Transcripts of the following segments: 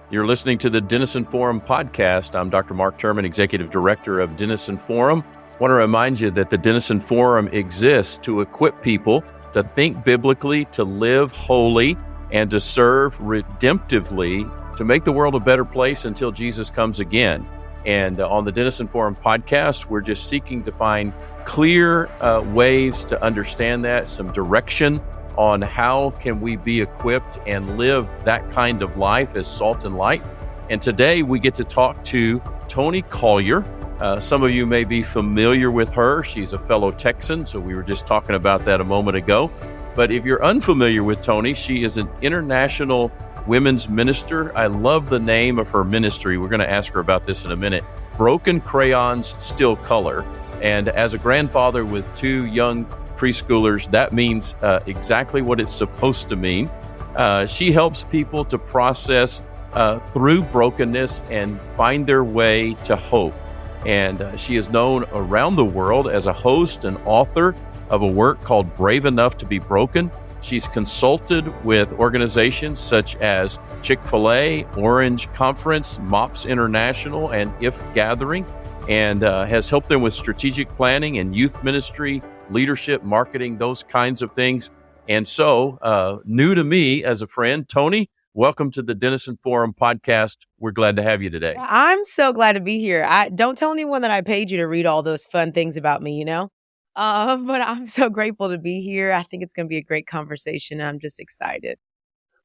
You're listening to the Denison Forum podcast. I'm Dr. Mark Turman, Executive Director of Denison Forum. I want to remind you that the Denison Forum exists to equip people to think biblically, to live holy, and to serve redemptively to make the world a better place until Jesus comes again. And on the Denison Forum podcast, we're just seeking to find clear ways to understand that, some direction on how can we be equipped and live that kind of life as salt and light. And today we get to talk to Toni Collier. Some of you may be familiar with her. She's a fellow Texan, so we were just talking about that a moment ago. But if you're unfamiliar with Toni, she is an international women's minister. I love the name of her ministry. We're going to ask her about this in a minute. Broken Crayons Still Color. And as a grandfather with two young preschoolers, that means exactly what it's supposed to mean. She helps people to process through brokenness and find their way to hope. And she is known around the world as a host and author of a work called Brave Enough to Be Broken. She's consulted with organizations such as Chick-fil-A, Orange Conference, MOPS International, and IF Gathering, and has helped them with strategic planning and youth ministry, leadership, marketing, those kinds of things. And so, new to me as a friend, Toni, welcome to the Denison Forum podcast. We're glad to have you today. I'm so glad to be here. Don't tell anyone that I paid you to read all those fun things about me, but I'm so grateful to be here. I think it's going to be a great conversation, and I'm just excited.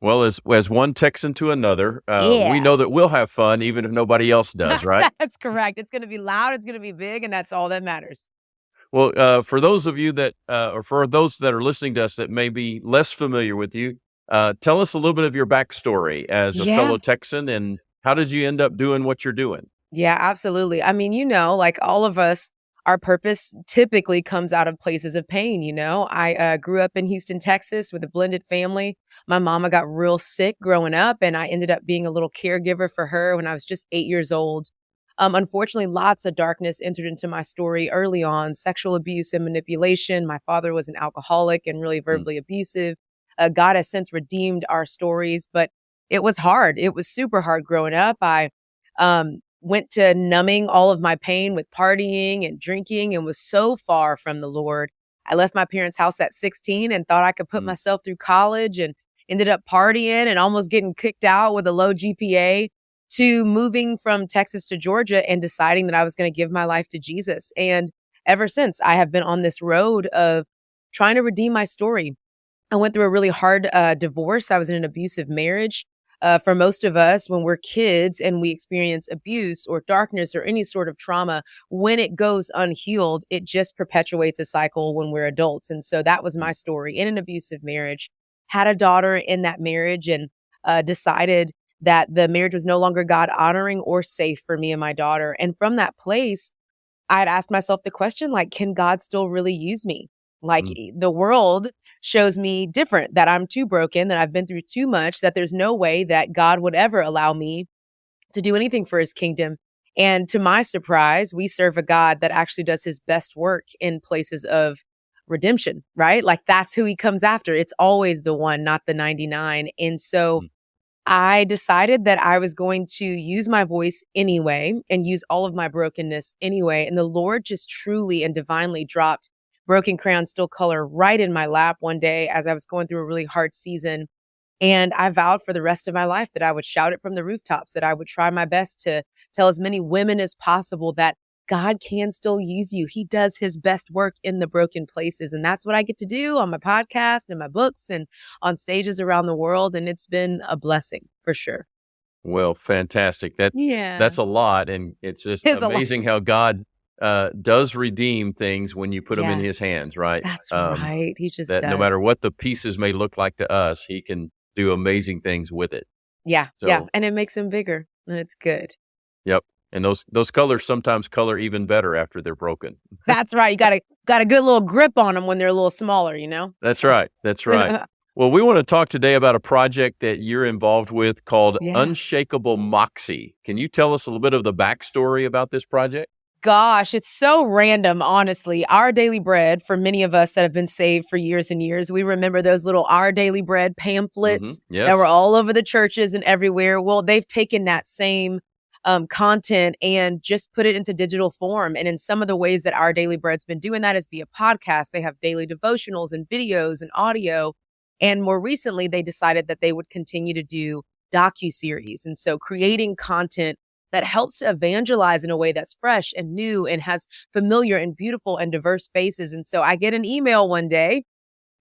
Well, as one Texan to another, we know that we'll have fun even if nobody else does, right? That's correct. It's going to be loud, it's going to be big, and that's all that matters. Well, for those of you that, or for those that are listening to us that may be less familiar with you, tell us a little bit of your backstory as a fellow Texan, and how did you end up doing what you're doing? Yeah, absolutely. I mean, like all of us, our purpose typically comes out of places of pain. I grew up in Houston, Texas with a blended family. My mama got real sick growing up, and I ended up being a little caregiver for her when I was just 8 years old. Unfortunately, lots of darkness entered into my story early on, sexual abuse and manipulation. My father was an alcoholic and really verbally abusive. God has since redeemed our stories, but it was hard. It was super hard growing up. I went to numbing all of my pain with partying and drinking and was so far from the Lord. I left my parents' house at 16 and thought I could put myself through college, and ended up partying and almost getting kicked out with a low GPA, to moving from Texas to Georgia and deciding that I was going to give my life to Jesus. And ever since, I have been on this road of trying to redeem my story. I went through a really hard divorce. I was in an abusive marriage. For most of us, when we're kids and we experience abuse or darkness or any sort of trauma, when it goes unhealed, it just perpetuates a cycle when we're adults. And so that was my story in an abusive marriage. Had a daughter in that marriage, and decided that the marriage was no longer God honoring or safe for me and my daughter. And from that place, I'd asked myself the question, like, can God still really use me? Like, the world shows me different, that I'm too broken, that I've been through too much, that there's no way that God would ever allow me to do anything for his kingdom. And to my surprise, we serve a God that actually does his best work in places of redemption, right? Like, that's who he comes after. It's always the one, not the 99. And so I decided that I was going to use my voice anyway and use all of my brokenness anyway. And the Lord just truly and divinely dropped Broken Crayons Still Color right in my lap one day as I was going through a really hard season. And I vowed for the rest of my life that I would shout it from the rooftops, that I would try my best to tell as many women as possible that God can still use you. He does his best work in the broken places. And that's what I get to do on my podcast and my books and on stages around the world. And it's been a blessing for sure. Well, fantastic. That's a lot. And it's just amazing how God does redeem things when you put them in his hands, right? That's right. He just that does. No matter what the pieces may look like to us, he can do amazing things with it. Yeah. And it makes them bigger, and it's good. Yep. And those colors sometimes color even better after they're broken. That's right. You got a good little grip on them when they're a little smaller, That's right. That's right. Well, we want to talk today about a project that you're involved with called Unshakable Moxie. Can you tell us a little bit of the backstory about this project? gosh, it's so random, honestly. Our Daily Bread, for many of us that have been saved for years and years, we remember those little Our Daily Bread pamphlets that were Yes. all over the churches and everywhere. Well, they've taken that same content and just put it into digital form. And in some of the ways that Our Daily Bread's been doing that is via podcast. They have daily devotionals and videos and audio. And more recently, they decided that they would continue to do Docuseries. And so creating content that helps to evangelize in a way that's fresh and new and has familiar and beautiful and diverse faces. And so I get an email one day,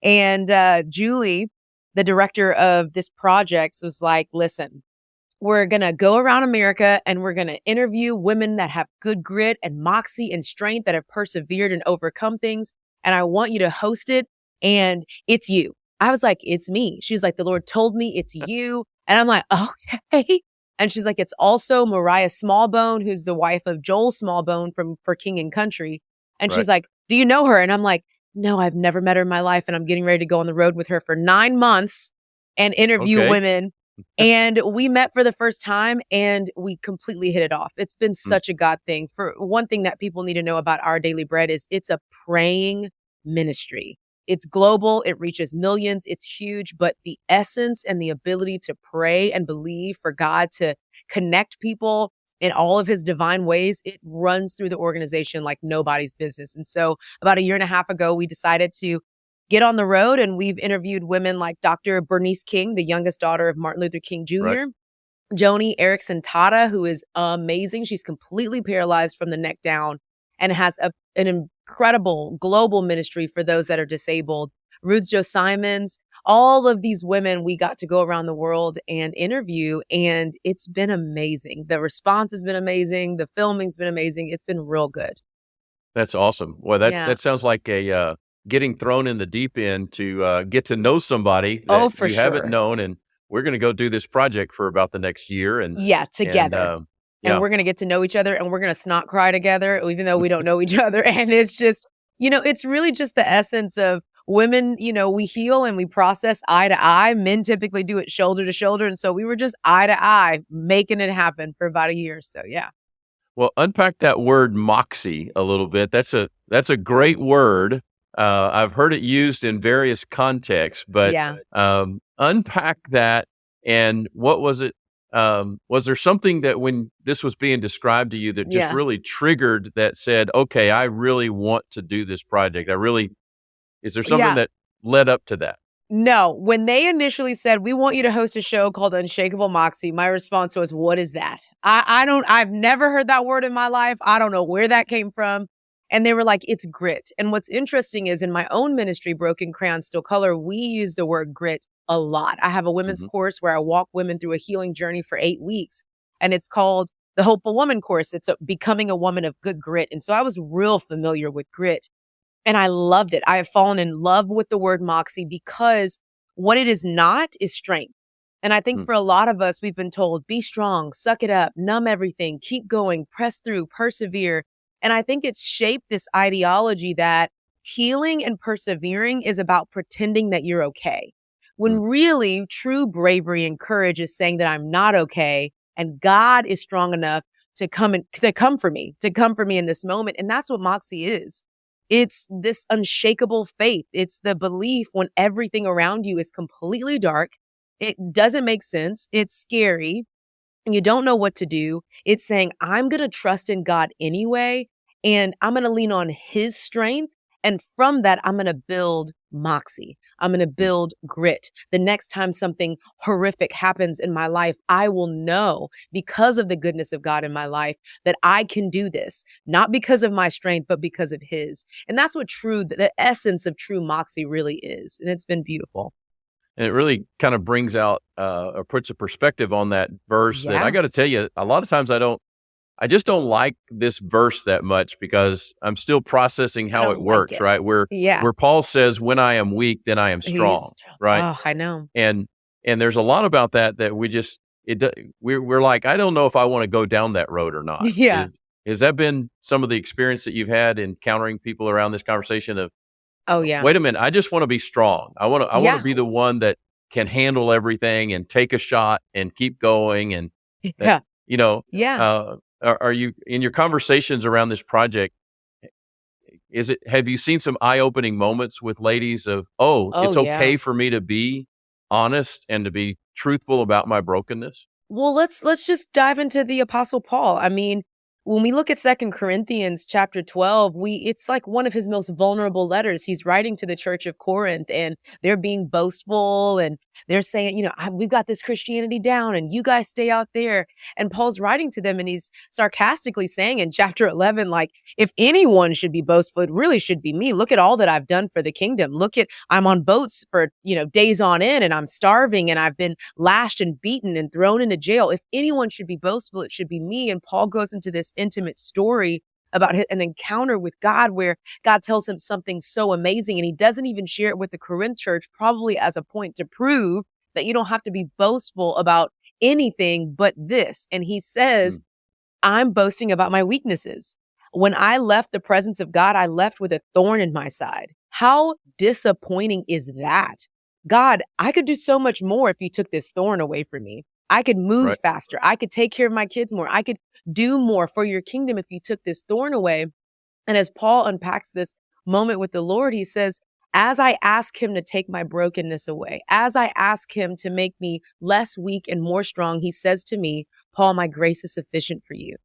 and Julie, the director of this project, was like, listen, we're going to go around America and we're going to interview women that have good grit and moxie and strength, that have persevered and overcome things. And I want you to host it. And it's you. I was like, it's me. She's like, the Lord told me it's you. And I'm like, okay. And she's like, it's also Mariah Smallbone, who's the wife of Joel Smallbone for King and Country. And she's like, do you know her? And I'm like, no, I've never met her in my life. And I'm getting ready to go on the road with her for 9 months and interview women. And we met for the first time and we completely hit it off. It's been such a God thing. For one thing that people need to know about Our Daily Bread is it's a praying ministry. It's global. It reaches millions. It's huge. But the essence and the ability to pray and believe for God to connect people in all of his divine ways, it runs through the organization like nobody's business. And so about 1.5 years ago, we decided to get on the road, and we've interviewed women like Dr. Bernice King, the youngest daughter of Martin Luther King Jr., Joni Eareckson Tada, who is amazing. She's completely paralyzed from the neck down and has an incredible global ministry for those that are disabled. Ruth Jo Simons, all of these women we got to go around the world and interview, and it's been amazing. The response has been amazing. The filming's been amazing. It's been real good. That's awesome. Well, that sounds like a getting thrown in the deep end to get to know somebody that you haven't known, and we're going to go do this project for about the next year, and together. And we're going to get to know each other, and we're going to snot cry together, even though we don't know each other. And it's just, it's really just the essence of women. We heal and we process eye to eye. Men typically do it shoulder to shoulder. And so we were just eye to eye making it happen for about 1 year. So, yeah. Well, unpack that word moxie a little bit. That's a great word. I've heard it used in various contexts, but unpack that. And what was it? Was there something that when this was being described to you that just really triggered that said, okay, I really want to do this project? Is there something that led up to that? No, when they initially said, we want you to host a show called Unshakable Moxie, my response was, what is that? I've never heard that word in my life. I don't know where that came from. And they were like, it's grit. And what's interesting is in my own ministry, Broken Crayons Still Color, we use the word grit a lot. I have a women's course where I walk women through a healing journey for 8 weeks. And it's called the Hopeful Woman course. It's becoming a woman of good grit. And so I was real familiar with grit. And I loved it. I have fallen in love with the word moxie because what it is not is strength. And I think for a lot of us, we've been told, be strong, suck it up, numb everything, keep going, press through, persevere. And I think it's shaped this ideology that healing and persevering is about pretending that you're okay. When really true bravery and courage is saying that I'm not okay and God is strong enough to come for me in this moment. And that's what moxie is. It's this unshakable faith. It's the belief when everything around you is completely dark. It doesn't make sense. It's scary. And you don't know what to do. It's saying, I'm going to trust in God anyway. And I'm going to lean on his strength. And from that, I'm going to build moxie. I'm going to build grit. The next time something horrific happens in my life, I will know because of the goodness of God in my life that I can do this, not because of my strength, but because of his. And that's what the essence of true moxie really is. And it's been beautiful. And it really kind of brings out or puts a perspective on that verse that I got to tell you, a lot of times I just don't like this verse that much because I'm still processing how it works, right? Where Paul says, when I am weak, then I am strong, right? Oh, I know. And there's a lot about that we're like, I don't know if I want to go down that road or not. Yeah. Has that been some of the experience that you've had encountering people around this conversation of, wait a minute, I just want to be strong. I want to be the one that can handle everything and take a shot and keep going. And are you in your conversations around this project? Have you seen some eye-opening moments with ladies of, oh, Oh it's yeah. okay for me to be honest and to be truthful about my brokenness? Well, let's just dive into the Apostle Paul. I mean, when we look at Second Corinthians chapter 12, we it's like one of his most vulnerable letters. He's writing to the church of Corinth, and they're being boastful, and they're saying, we've got this Christianity down and you guys stay out there. And Paul's writing to them, and he's sarcastically saying in chapter 11, like, if anyone should be boastful, it really should be me. Look at all that I've done for the kingdom. Look at, I'm on boats for, days on end, and I'm starving, and I've been lashed and beaten and thrown into jail. If anyone should be boastful, it should be me. And Paul goes into this intimate story about an encounter with God where God tells him something so amazing, and he doesn't even share it with the Corinth church, probably as a point to prove that you don't have to be boastful about anything but this. And he says, I'm boasting about my weaknesses. When I left the presence of God, I left with a thorn in my side. How disappointing is that? God, I could do so much more if you took this thorn away from me. I could move Right. faster. I could take care of my kids more. I could do more for your kingdom if you took this thorn away. And as Paul unpacks this moment with the Lord, he says, as I ask him to take my brokenness away, as I ask him to make me less weak and more strong, he says to me, Paul, my grace is sufficient for you.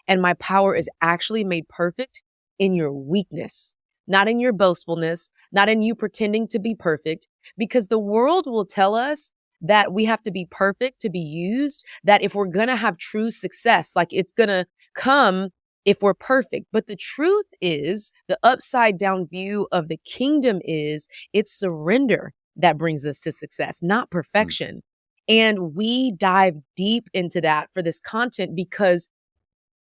And my power is actually made perfect in your weakness, not in your boastfulness, not in you pretending to be perfect, because the world will tell us that we have to be perfect to be used, that if we're going to have true success, like it's going to come if we're perfect. But the truth is, the upside down view of the kingdom is it's surrender that brings us to success, not perfection. And we dive deep into that for this content because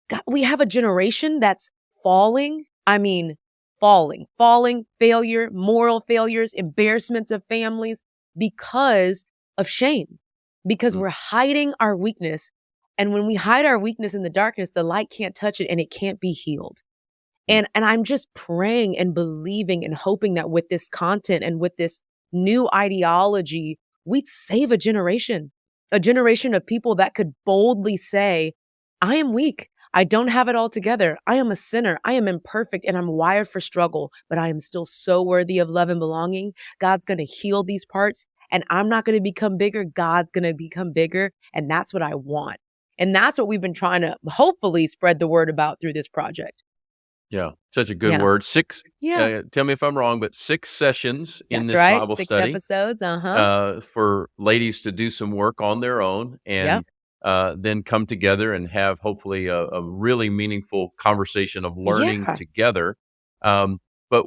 God, we have a generation that's falling. I mean, falling, failure, moral failures, embarrassments of families because of shame, because we're hiding our weakness. And when we hide our weakness in the darkness, the light can't touch it and it can't be healed. And I'm just praying and believing and hoping that with this content and with this new ideology, we'd save a generation of people that could boldly say, I am weak. I don't have it all together. I am a sinner. I am imperfect and I'm wired for struggle, but I am still so worthy of love and belonging. God's going to heal these parts and I'm not going to become bigger. God's going to become bigger. And that's what I want. And that's what we've been trying to hopefully spread the word about through this project. Yeah, such a good Yeah. word. Six, Yeah. tell me if I'm wrong, but 6 sessions in That's this right. Bible 6 study episodes. Uh-huh. for ladies to do some work on their own Yep. and then come together and have hopefully a really meaningful conversation of learning Yeah. together. But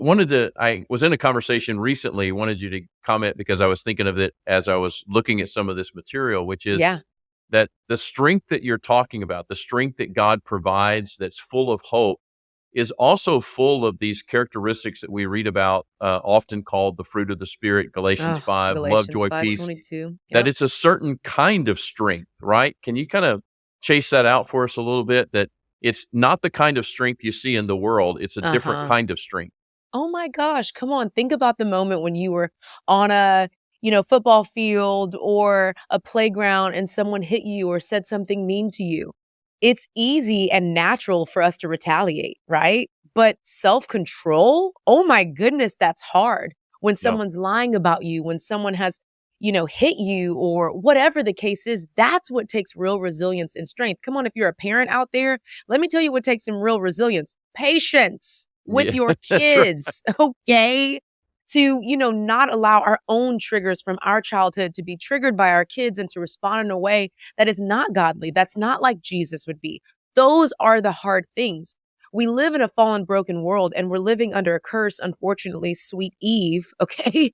I was in a conversation recently, wanted you to comment because I was thinking of it as I was looking at some of this material, which is Yeah. that the strength that you're talking about, the strength that God provides that's full of hope, is also full of these characteristics that we read about, often called the fruit of the Spirit, Galatians Oh, 5, love, Galatians joy, peace, 5:22. that Yep. it's a certain kind of strength, right? Can you kind of chase that out for us a little bit? That it's not the kind of strength you see in the world, it's a different Uh-huh. kind of strength. Oh my gosh, come on. Think about the moment when you were on a, football field or a playground and someone hit you or said something mean to you. It's easy and natural for us to retaliate, right? But self-control, oh my goodness, that's hard. When Yeah. someone's lying about you, when someone has, hit you or whatever the case is, that's what takes real resilience and strength. Come on, if you're a parent out there, let me tell you what takes some real resilience. Patience with Yeah, your that's right. kids, okay? To, not allow our own triggers from our childhood to be triggered by our kids and to respond in a way that is not godly, that's not like Jesus would be. Those are the hard things. We live in a fallen, broken world and we're living under a curse. Unfortunately, sweet Eve, okay,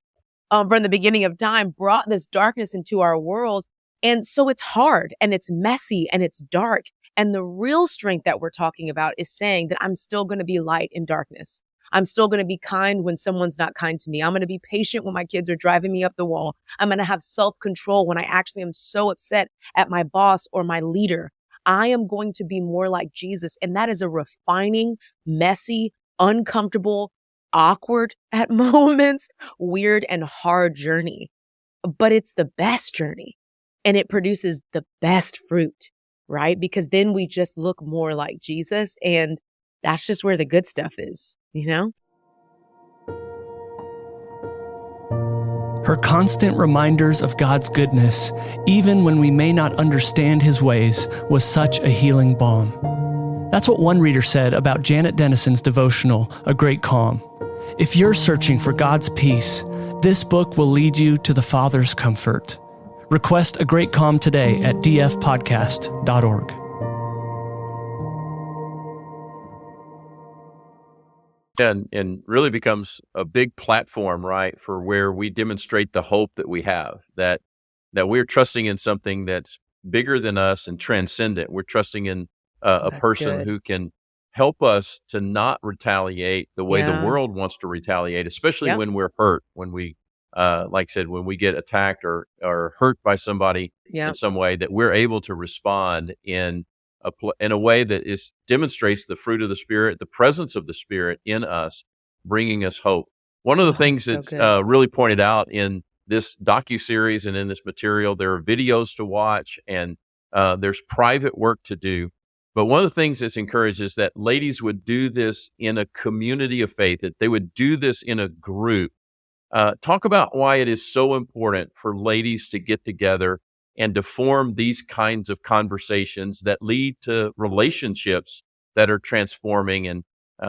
from the beginning of time brought this darkness into our world. And so it's hard and it's messy and it's dark. And the real strength that we're talking about is saying that I'm still going to be light in darkness. I'm still going to be kind when someone's not kind to me. I'm going to be patient when my kids are driving me up the wall. I'm going to have self-control when I actually am so upset at my boss or my leader. I am going to be more like Jesus. And that is a refining, messy, uncomfortable, awkward at moments, weird and hard journey. But it's the best journey and it produces the best fruit. right? Because then we just look more like Jesus, and that's just where the good stuff is, you know? Her constant reminders of God's goodness, even when we may not understand His ways, was such a healing balm. That's what one reader said about Janet Dennison's devotional, A Great Calm. If you're searching for God's peace, this book will lead you to the Father's comfort. Request A Great Calm today at dfpodcast.org. And really becomes a big platform, right, for where we demonstrate the hope that we have, that we're trusting in something that's bigger than us and transcendent. We're trusting in a That's person good. who can help us to not retaliate the way the Yeah. world wants to retaliate, especially Yep. when we're hurt, when we, like I said, when we get attacked or hurt by somebody in Yep. some way, that we're able to respond in a way that demonstrates the fruit of the Spirit, the presence of the Spirit in us, bringing us hope. One of the Oh, things that's so that's good. really pointed out in this docuseries and in this material, there are videos to watch and there's private work to do. But one of the things that's encouraged is that ladies would do this in a community of faith, that they would do this in a group. Talk about why it is so important for ladies to get together and to form these kinds of conversations that lead to relationships that are transforming. And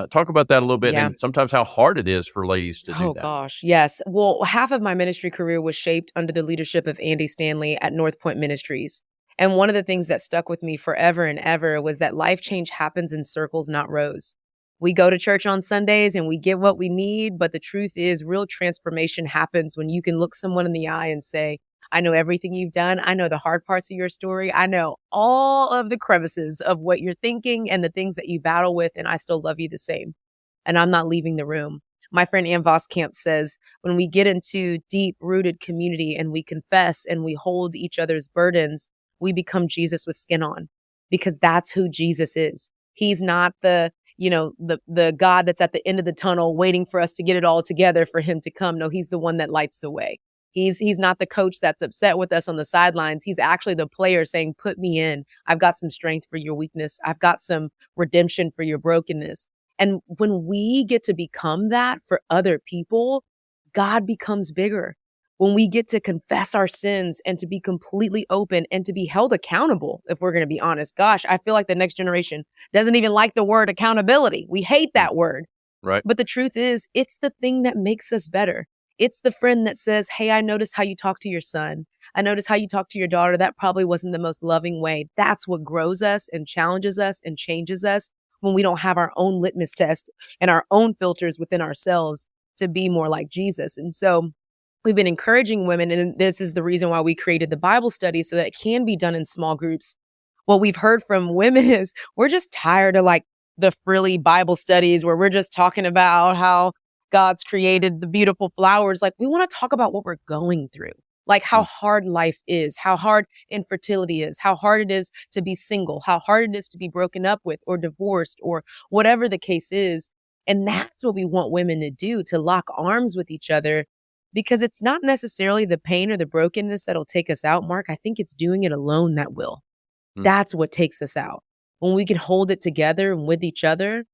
talk about that a little bit, Yeah. and sometimes how hard it is for ladies to do Oh, that. gosh. Yes. Well, half of my ministry career was shaped under the leadership of Andy Stanley at North Point Ministries. And one of the things that stuck with me forever and ever was that life change happens in circles, not rows. We go to church on Sundays and we get what we need, but the truth is, real transformation happens when you can look someone in the eye and say, I know everything you've done. I know the hard parts of your story. I know all of the crevices of what you're thinking and the things that you battle with, and I still love you the same. And I'm not leaving the room. My friend Ann Voskamp says, when we get into deep rooted community and we confess and we hold each other's burdens, we become Jesus with skin on, because that's who Jesus is. He's not the God that's at the end of the tunnel waiting for us to get it all together for him to come. No, he's the one that lights the way. He's not the coach that's upset with us on the sidelines. He's actually the player saying, put me in. I've got some strength for your weakness. I've got some redemption for your brokenness. And when we get to become that for other people, God becomes bigger. When we get to confess our sins and to be completely open and to be held accountable, if we're going to be honest. Gosh, I feel like the next generation doesn't even like the word accountability. We hate Mm, that word. right. But the truth is, it's the thing that makes us better. It's the friend that says, hey, I noticed how you talk to your son. I noticed how you talk to your daughter. That probably wasn't the most loving way. That's what grows us and challenges us and changes us when we don't have our own litmus test and our own filters within ourselves to be more like Jesus. And so we've been encouraging women, and this is the reason why we created the Bible study, so that it can be done in small groups. What we've heard from women is we're just tired of like the frilly Bible studies where we're just talking about how God's created the beautiful flowers. Like, we want to talk about what we're going through, like how Mm, hard life is, how hard infertility is, how hard it is to be single, how hard it is to be broken up with or divorced or whatever the case is. And that's what we want women to do, to lock arms with each other, because it's not necessarily the pain or the brokenness that'll take us out, Mark. I think it's doing it alone that will. mm. That's what takes us out. When we can hold it together and with each other,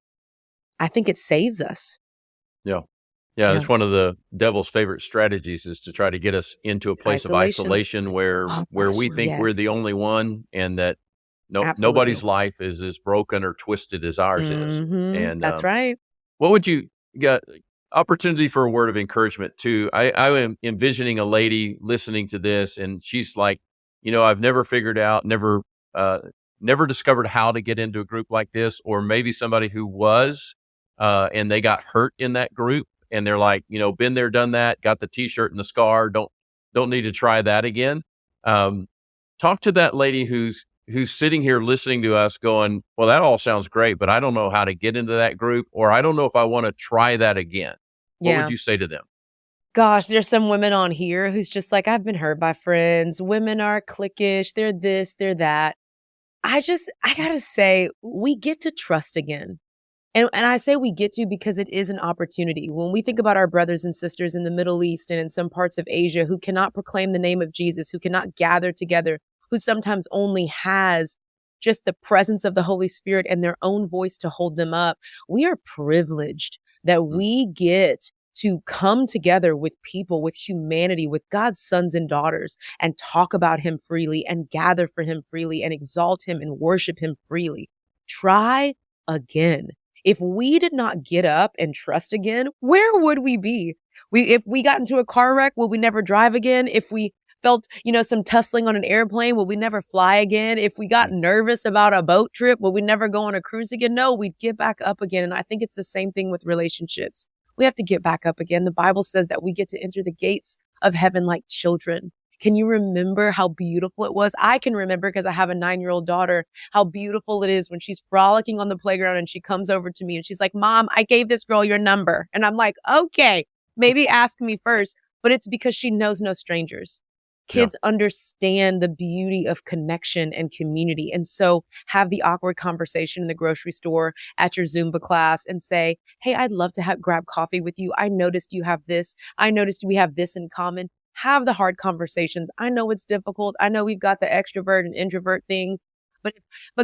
I think it saves us. Yeah. Yeah, Yeah. that's one of the devil's favorite strategies, is to try to get us into a place of Isolation. isolation where Oh we gosh, think we're the yes. only one, and that nobody's Absolutely. life is as broken or twisted as ours is. And That's right. what would you got opportunity for a word of encouragement too? I am envisioning a lady listening to this, and she's like, I've never figured out, uh, never discovered how to get into a group like this, or maybe somebody who was, and they got hurt in that group, and they're like, been there, done that, got the T-shirt and the scar, don't need to try that again. Um, Talk to that lady who's sitting here listening to us going, well, that all sounds great, but I don't know how to get into that group, or I don't know if I want to try that again. What would Yeah. you say to them? Gosh, there's some women on here who's just like, I've been hurt by friends. Women are cliquish. They're this, they're that. I gotta say, we get to trust again. And I say we get to because it is an opportunity. When we think about our brothers and sisters in the Middle East and in some parts of Asia who cannot proclaim the name of Jesus, who cannot gather together, who sometimes only has just the presence of the Holy Spirit and their own voice to hold them up. We are privileged that we get to come together with people, with humanity, with God's sons and daughters, and talk about him freely and gather for him freely and exalt him and worship him freely. Try again. If we did not get up and trust again, where would we be? If we got into a car wreck, will we never drive again? If we felt, some tussling on an airplane, will we never fly again? If we got nervous about a boat trip, will we never go on a cruise again? No, we'd get back up again. And I think it's the same thing with relationships. We have to get back up again. The Bible says that we get to enter the gates of heaven like children. Can you remember how beautiful it was? I can remember, because I have a 9-year-old daughter, how beautiful it is when she's frolicking on the playground and she comes over to me and she's like, Mom, I gave this girl your number. And I'm like, okay, maybe ask me first. But it's because she knows no strangers. Kids understand the beauty of connection and community. And so have the awkward conversation in the grocery store, at your Zumba class, and say, hey, I'd love to grab coffee with you. I noticed you have this. I noticed we have this in common. Have the hard conversations. I know it's difficult. I know we've got the extrovert and introvert things, but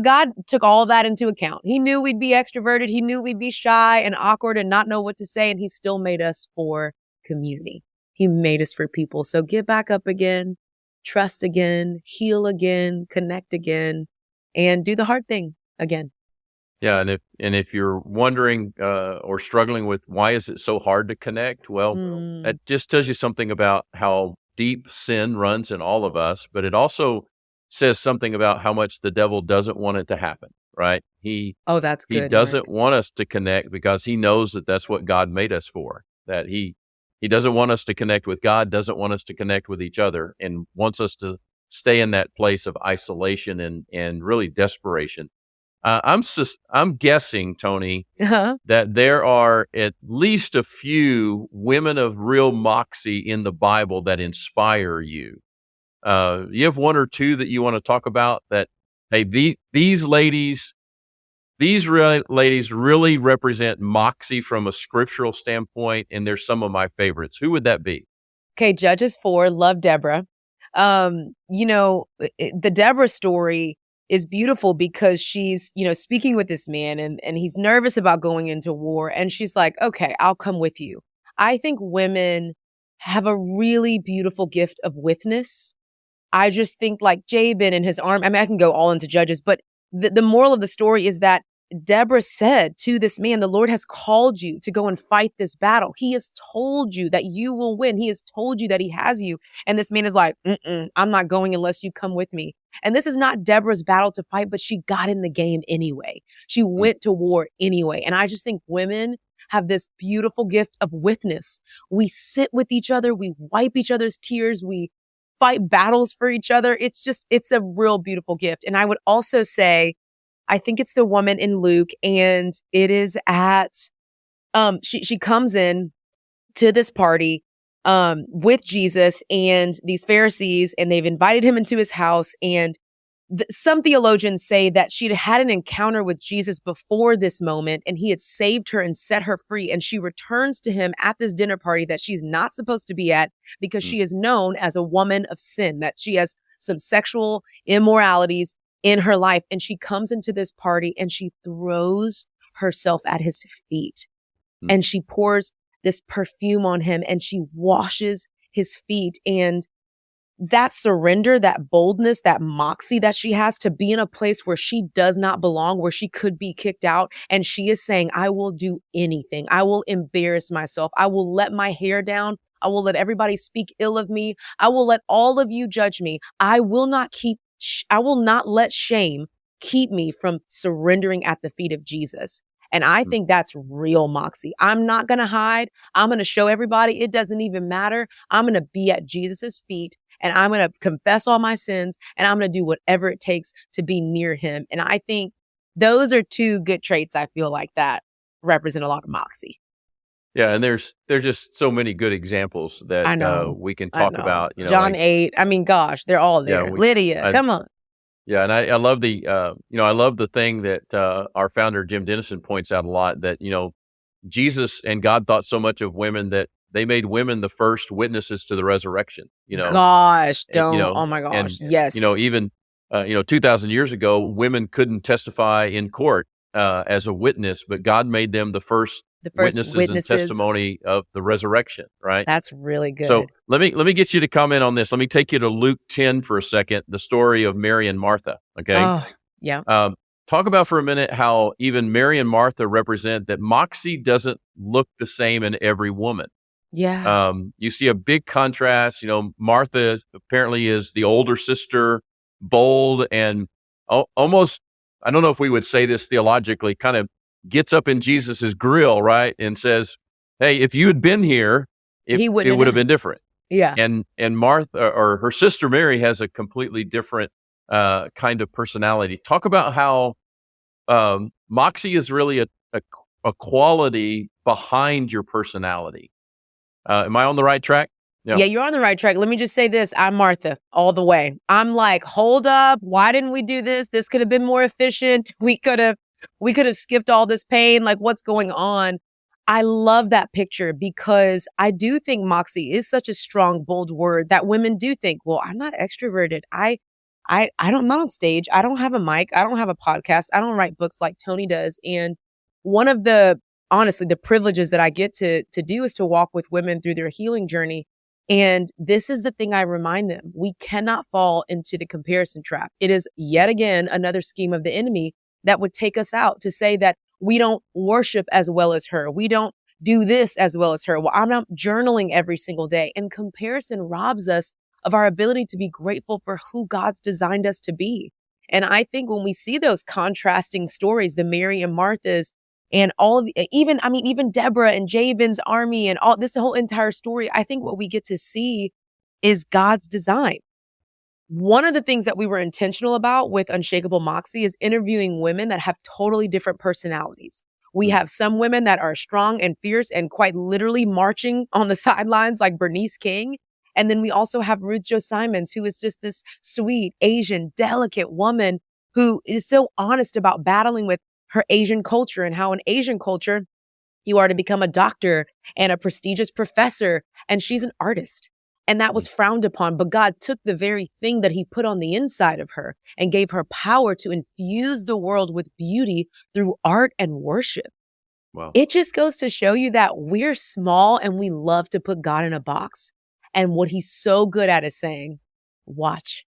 God took all of that into account. He knew we'd be extroverted. He knew we'd be shy and awkward and not know what to say. And he still made us for community. He made us for people. So get back up again, trust again, heal again, connect again, and do the hard thing again. Yeah, and if you're wondering or struggling with why is it so hard to connect, well, that just tells you something about how deep sin runs in all of us, but it also says something about how much the devil doesn't want it to happen, right? That's good. He doesn't want us to connect because he knows that that's what God made us for, that he doesn't want us to connect with God, doesn't want us to connect with each other, and wants us to stay in that place of isolation and really desperation. I'm guessing, Toni, that there are at least a few women of real moxie in the Bible that inspire you. You have one or two that you want to talk about that, hey, these ladies really represent moxie from a scriptural standpoint, and they're some of my favorites. Who would that be? Okay, Judges 4, love Deborah. The Deborah story is beautiful because she's, speaking with this man and he's nervous about going into war. And she's like, okay, I'll come with you. I think women have a really beautiful gift of witness. I just think like Jabin and his arm, I can go all into Judges, but the moral of the story is that Deborah said to this man, the Lord has called you to go and fight this battle. He has told you that you will win. He has told you that he has you. And this man is like, I'm not going unless you come with me. And this is not Deborah's battle to fight, but she got in the game anyway. She went to war anyway. And I just think women have this beautiful gift of witness. We sit with each other. We wipe each other's tears. We fight battles for each other. It's a real beautiful gift. And I would also say, I think it's the woman in Luke, and it is at, she comes in to this party with Jesus and these Pharisees, and they've invited him into his house. And some theologians say that she'd had an encounter with Jesus before this moment, and he had saved her and set her free. And she returns to him at this dinner party that she's not supposed to be at because she is known as a woman of sin, that she has some sexual immoralities in her life. And she comes into this party and she throws herself at his feet and she pours this perfume on him and she washes his feet. And that surrender, that boldness, that moxie that she has to be in a place where she does not belong, where she could be kicked out. And she is saying, I will do anything. I will embarrass myself. I will let my hair down. I will let everybody speak ill of me. I will let all of you judge me. I will not let shame keep me from surrendering at the feet of Jesus. And I think that's real moxie. I'm not going to hide. I'm going to show everybody it doesn't even matter. I'm going to be at Jesus's feet and I'm going to confess all my sins and I'm going to do whatever it takes to be near him. And I think those are two good traits I feel like that represent a lot of moxie. Yeah, and there's just so many good examples that we can talk about. John 8. Gosh, they're all there. Yeah, Lydia, come on. Yeah, and I love the thing that our founder Jim Dennison points out a lot, that Jesus and God thought so much of women that they made women the first witnesses to the resurrection. Gosh, don't. Oh my gosh, and, yes. Even 2,000 years ago, women couldn't testify in court as a witness, but God made them the first witnesses and testimony of the resurrection, right? That's really good. So let me get you to comment on this. Let me take you to Luke 10 for a second, the story of Mary and Martha, okay? Oh, yeah. Talk about for a minute how even Mary and Martha represent that Moxie doesn't look the same in every woman. Yeah. You see a big contrast. Martha apparently is the older sister, bold and almost, I don't know if we would say this theologically, kind of gets up in Jesus's grill, right? And says, hey, if you had been here, it would have been different. Yeah. And Martha, or her sister Mary, has a completely different kind of personality. Talk about how Moxie is really a quality behind your personality. Am I on the right track? Yeah, you're on the right track. Let me just say this. I'm Martha all the way. I'm like, hold up. Why didn't we do this? This could have been more efficient. We could have skipped all this pain. Like, what's going on? I love that picture because I do think Moxie is such a strong, bold word that women do think, well, I'm not extroverted. I'm not on stage. I don't have a mic. I don't have a podcast. I don't write books like Toni does. And one of honestly, the privileges that I get to do is to walk with women through their healing journey. And this is the thing I remind them. We cannot fall into the comparison trap. It is yet again another scheme of the enemy that would take us out to say that we don't worship as well as her. We don't do this as well as her. Well, I'm not journaling every single day. And comparison robs us of our ability to be grateful for who God's designed us to be. And I think when we see those contrasting stories, the Mary and Marthas, and all of even Deborah and Jabin's army and all this whole entire story, I think what we get to see is God's design. One of the things that we were intentional about with Unshakable Moxie is interviewing women that have totally different personalities. We have some women that are strong and fierce and quite literally marching on the sidelines like Bernice King. And then we also have Ruth Jo Simons, who is just this sweet, Asian, delicate woman who is so honest about battling with her Asian culture and how in Asian culture, you are to become a doctor and a prestigious professor. And she's an artist. And that was frowned upon. But God took the very thing that he put on the inside of her and gave her power to infuse the world with beauty through art and worship. Wow. It just goes to show you that we're small and we love to put God in a box. And what he's so good at is saying, watch.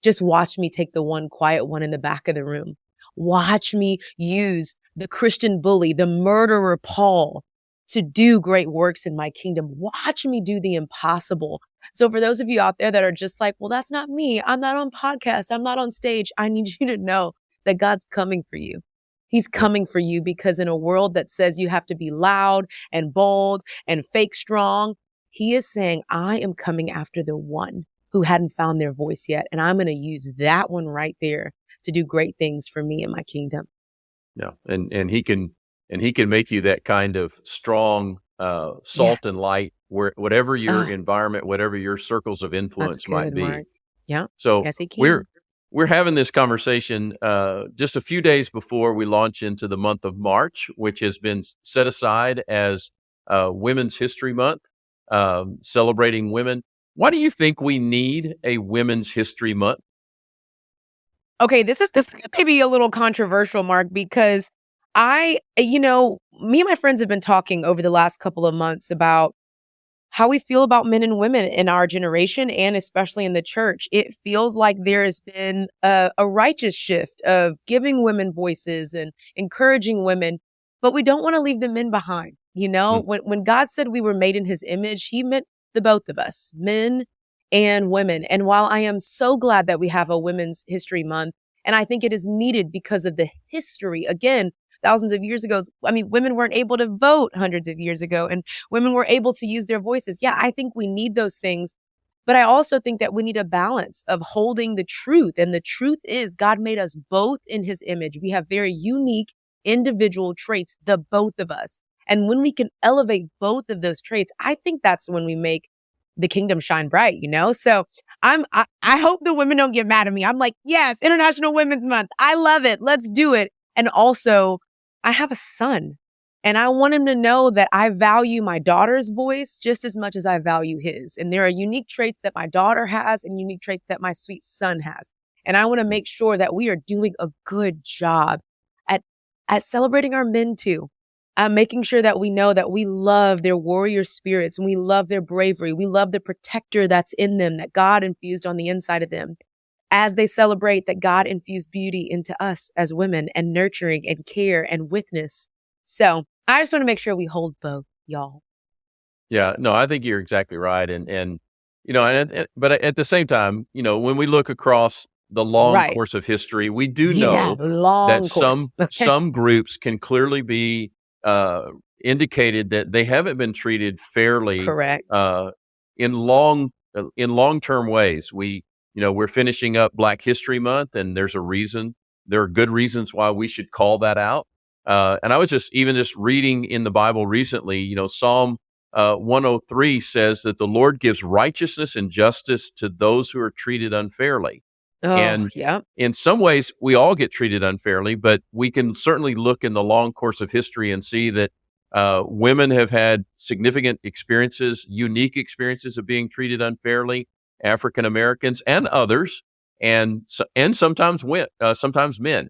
Just watch me take the one quiet one in the back of the room. Watch me use the Christian bully, the murderer Paul, to do great works in my kingdom. Watch me do the impossible. So for those of you out there that are just like, well, that's not me. I'm not on podcast. I'm not on stage. I need you to know that God's coming for you. He's coming for you because in a world that says you have to be loud and bold and fake strong, he is saying, I am coming after the one who hadn't found their voice yet. And I'm going to use that one right there to do great things for me and my kingdom. Yeah. And he can make you that kind of strong salt and light where whatever your environment, whatever your circles of influence might be. Mark. Yeah. So yes, he can. we're having this conversation just a few days before we launch into the month of March, which has been set aside as Women's History Month, celebrating women. Why do you think we need a Women's History Month? Okay, this may be a little controversial, Mark, because me and my friends have been talking over the last couple of months about how we feel about men and women in our generation and especially in the church. It feels like there has been a righteous shift of giving women voices and encouraging women, but we don't want to leave the men behind. When God said we were made in his image, he meant the both of us, men and women. And while I am so glad that we have a Women's History Month, and I think it is needed because of the history, again, thousands of years ago, women weren't able to vote hundreds of years ago, and women were able to use their voices. Yeah, I think we need those things. But I also think that we need a balance of holding the truth. And the truth is God made us both in his image. We have very unique individual traits, the both of us. And when we can elevate both of those traits, I think that's when we make the kingdom shine bright, So I hope the women don't get mad at me. I'm like, yes, International Women's Month. I love it. Let's do it. And also, I have a son and I want him to know that I value my daughter's voice just as much as I value his. And there are unique traits that my daughter has and unique traits that my sweet son has. And I want to make sure that we are doing a good job at celebrating our men too. Making sure that we know that we love their warrior spirits and we love their bravery. We love the protector that's in them, that God infused on the inside of them. As they celebrate that God infused beauty into us as women and nurturing and care and witness. So I just want to make sure we hold both, y'all. Yeah, no, I think you're exactly right. And but at the same time, when we look across the long Right. course of history, we do Yeah, know long that course. Okay. some groups can clearly be indicated that they haven't been treated fairly Correct. in long-term ways. We're finishing up Black History Month, and there's a reason. There are good reasons why we should call that out. And I was just reading in the Bible recently. Psalm 103 says that the Lord gives righteousness and justice to those who are treated unfairly. Oh, And yeah. in some ways, we all get treated unfairly, but we can certainly look in the long course of history and see that women have had significant experiences, unique experiences of being treated unfairly, African Americans and others, and sometimes men.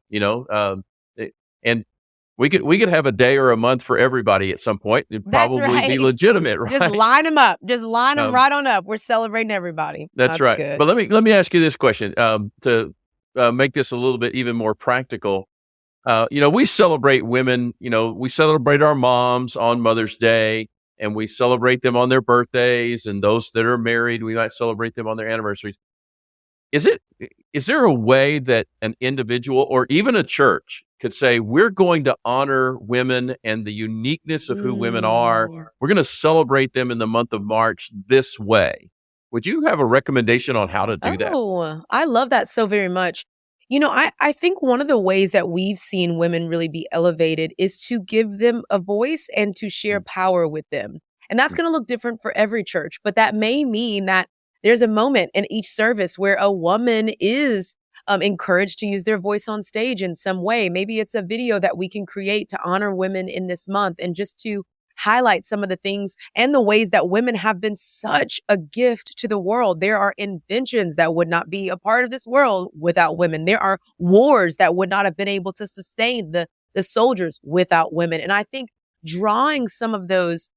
And we could have a day or a month for everybody at some point. It'd That's probably be right. legitimate, right? Just line them up. Just line them Um, right on up. We're celebrating everybody. That's right. Good. But let me ask you this question to make this a little bit even more practical. We celebrate women. We celebrate our moms on Mother's Day, and we celebrate them on their birthdays. And those that are married, we might celebrate them on their anniversaries. Is there a way that an individual or even a church could say, we're going to honor women and the uniqueness of who women are? We're going to celebrate them in the month of March this way. Would you have a recommendation on how to do that? Oh, I love that so very much. I think one of the ways that we've seen women really be elevated is to give them a voice and to share power with them. And that's going to look different for every church, but that may mean that there's a moment in each service where a woman is encouraged to use their voice on stage in some way. Maybe it's a video that we can create to honor women in this month and just to highlight some of the things and the ways that women have been such a gift to the world. There are inventions that would not be a part of this world without women. There are wars that would not have been able to sustain the soldiers without women. And I think drawing some of those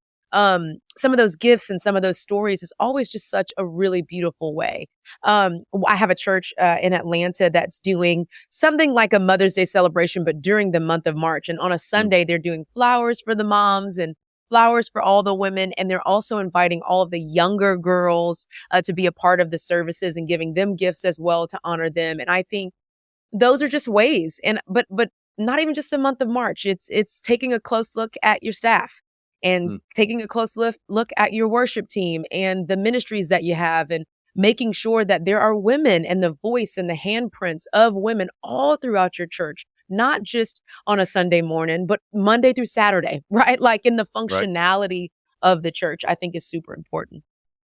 gifts and some of those stories is always just such a really beautiful way. I have a church in Atlanta that's doing something like a Mother's Day celebration, but during the month of March. And on a Sunday, they're doing flowers for the moms and flowers for all the women. And they're also inviting all of the younger girls to be a part of the services and giving them gifts as well to honor them. And I think those are just ways. And but not even just the month of March. It's taking a close look at your staff and taking a close look at your worship team and the ministries that you have and making sure that there are women and the voice and the handprints of women all throughout your church, not just on a Sunday morning, but Monday through Saturday, right? Like in the functionality of the church, I think is super important.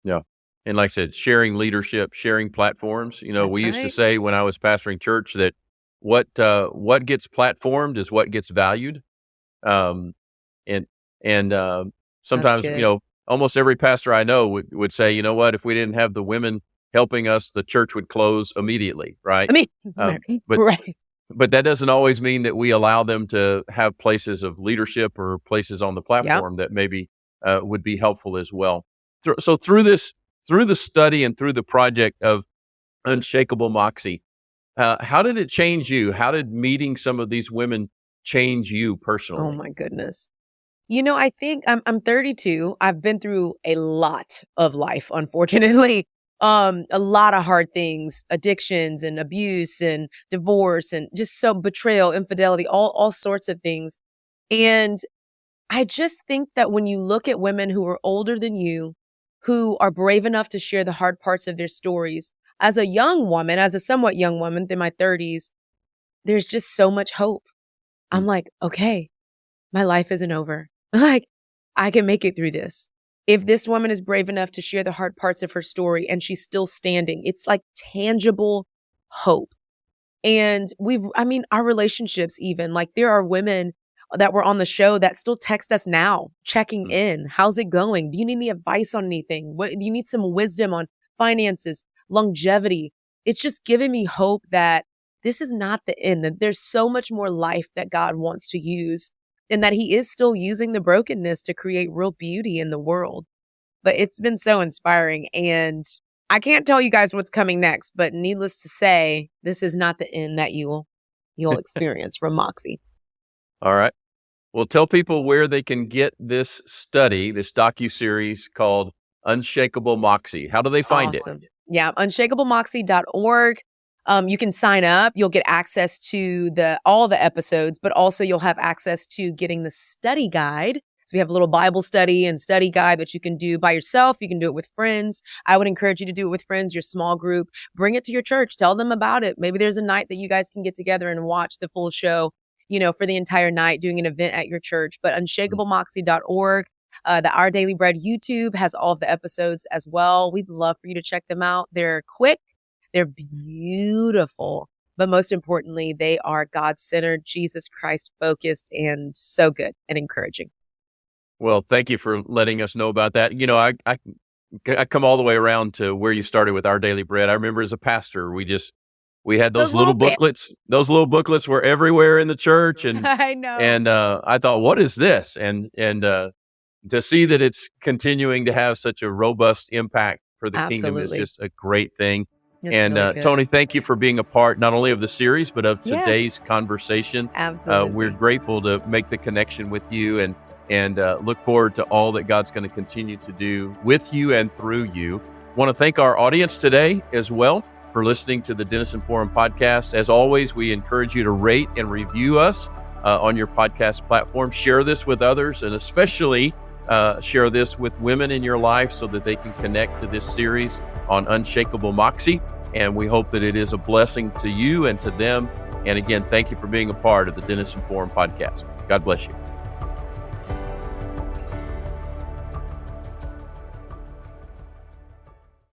Yeah. And like I said, sharing leadership, sharing platforms. That's we used to right. say when I was pastoring church that what gets platformed is what gets valued. And sometimes, good. almost every pastor I know would say, you know what, if we didn't have the women helping us, the church would close immediately, right? I mean, But right. but that doesn't always mean that we allow them to have places of leadership or places on the platform that maybe would be helpful as well. So through the study and through the project of Unshakable Moxie, how did it change you? How did meeting some of these women change you personally? Oh my goodness. I think I'm 32. I've been through a lot of life, unfortunately. A lot of hard things, addictions and abuse and divorce and just so betrayal, infidelity, all sorts of things. And I just think that when you look at women who are older than you, who are brave enough to share the hard parts of their stories, as a somewhat young woman in my 30s, there's just so much hope. I'm like, okay, my life isn't over. Like, I can make it through this. If this woman is brave enough to share the hard parts of her story and she's still standing, it's like tangible hope. And our relationships even, like there are women that were on the show that still text us now, checking in. How's it going? Do you need any advice on anything? Do you need some wisdom on finances, longevity? it's just given me hope that this is not the end, that there's so much more life that God wants to use, and that he is still using the brokenness to create real beauty in the world. But it's been so inspiring, and I can't tell you guys what's coming next, but needless to say, this is not the end that you'll experience from Moxie. All right. Well, tell people where they can get this study, this docuseries called Unshakable Moxie. How do they find it? Yeah, unshakablemoxie.org. You can sign up. You'll get access to all the episodes, but also you'll have access to getting the study guide. So we have a little Bible study and study guide that you can do by yourself. You can do it with friends. I would encourage you to do it with friends, your small group. Bring it to your church. Tell them about it. Maybe there's a night that you guys can get together and watch the full show, for the entire night, doing an event at your church. But unshakablemoxie.org. The Our Daily Bread YouTube has all of the episodes as well. We'd love for you to check them out. They're quick. They're beautiful. But most importantly, they are God-centered, Jesus Christ focused, and so good and encouraging. Well, thank you for letting us know about that. I come all the way around to where you started with Our Daily Bread. I remember as a pastor, we had those little booklets. Those little booklets were everywhere in the church, and I know. And I thought, what is this? And to see that it's continuing to have such a robust impact for the kingdom is just a great thing. It's really Toni, thank you for being a part not only of the series, but of today's conversation. Absolutely. We're grateful to make the connection with you and look forward to all that God's going to continue to do with you and through you. Want to thank our audience today as well for listening to the Denison Forum podcast. As always, we encourage you to rate and review us on your podcast platform. Share this with others, and especially share this with women in your life so that they can connect to this series on Unshakable Moxie. And we hope that it is a blessing to you and to them. And again, thank you for being a part of the Denison Forum podcast. God bless you.